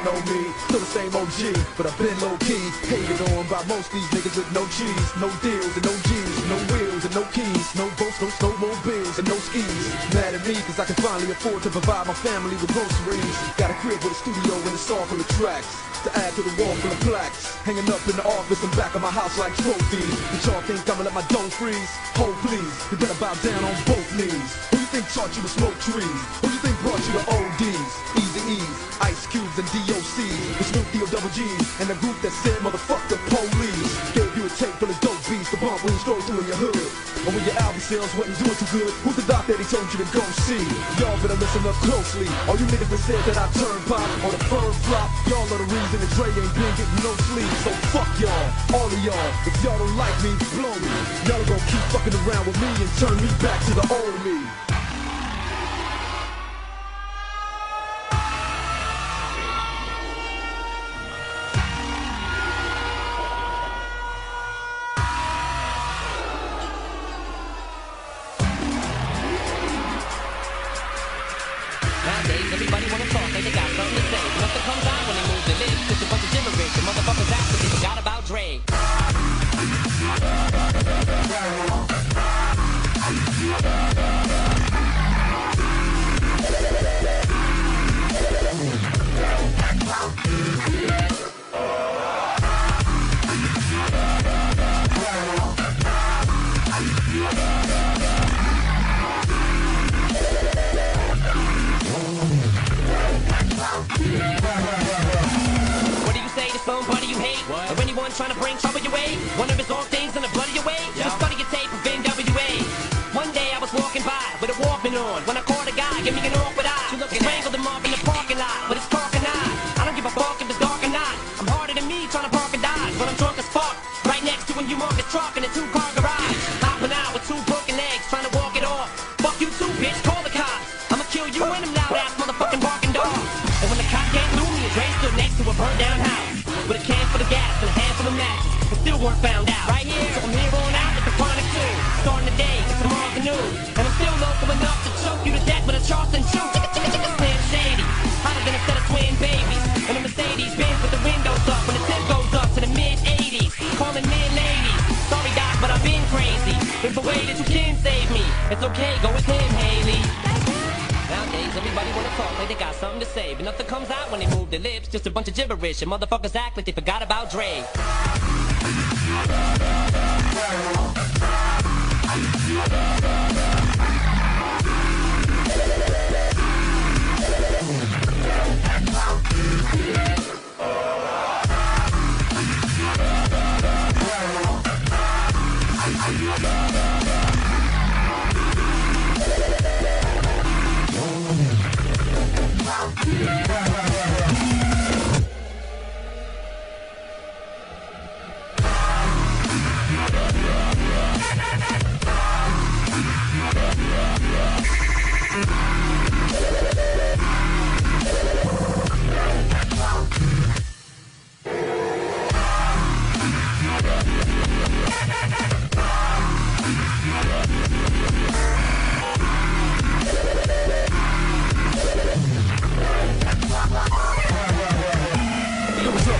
know me, still the same OG, but I've been low-key, hated on by most these niggas with no cheese, no deals and no G's, no wheels and no keys, no boats, no snowmobiles and no skis. Mad at me cause I can finally afford to provide my family with groceries. Got a crib with a studio and a song full of tracks to add to the wall full of plaques, hanging up in the office and back of my house like trophies. But y'all think I'ma let my dough freeze? Hold please, you better bow down on both knees. Who you think taught you to smoke trees? Who you think brought you to ODs, Easy E's, Ice Cubes and DOC's, the Snoop D-O-double G's, and the group that said motherfuck the police? Gave you a tape full of dope beats to bump when you stroll through in your hood, or when your album sales wasn't doing too good. Who's the doc that he told you to go see? Y'all better listen up closely. All you niggas that said that I turn pop or the firm flop, y'all are the reason that Dre ain't been getting no sleep. So fuck y'all, all of y'all. If y'all don't like me, blow me. Y'all are gonna keep fucking around with me and turn me back to the old me. Nowadays, everybody wanna talk like they got something to say. But nothing comes out when they move their lips. Just a bunch of gibberish. The motherfuckers act like they forgot about Dre. What do you say to somebody you hate? What? Or anyone trying to bring trouble your way? One of his own things in the blood of your way? Yeah. Just study your tape of NWA. One day I was walking by with a Walkman on when I caught a guy, give me an awkward eye. Strangled him up in the parking lot with his talking eye. I don't give a fuck if it's dark or not. I'm harder than me trying to park and dodge, but I'm drunk as fuck. Right next to a humongous truck in a two-car garage. Hopping out with two broken legs, trying to walk it off. Fuck you too, bitch, call the cops. I'ma kill you and them loud-ass motherfucking barking dogs. And when the cop came through, me and Dre stood next to a burned-down house with a can full of gas and a handful of matches, but still weren't found out. Right here, so I'm here on out with the chronic too. Starting the day, get some more news, and I'm still local enough to choke you to death with a Charleston chew. Slim Shady, hotter than a set of twin babies, and a Mercedes Benz with the windows up when the temp goes up to the mid-80s. Calling men ladies, sorry doc, but I've been crazy. If the way that you can save me, it's okay, go with him, Haley. Nowadays, everybody wanna talk like they got something to say, but nothing comes out when they move their lips. Just a bunch of gibberish, and motherfuckers act like they forgot about Dre.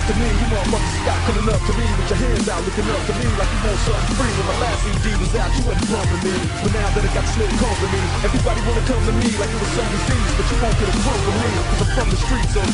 To me, you motherfuckers stop coming up to me with your hands out, looking up to me like you want something free. When my last CD was out, you wasn't bumping me, but now that I got Slim company, everybody wanna come to me like it was some disease, but you won't get a quote from me, cause I'm from the streets, so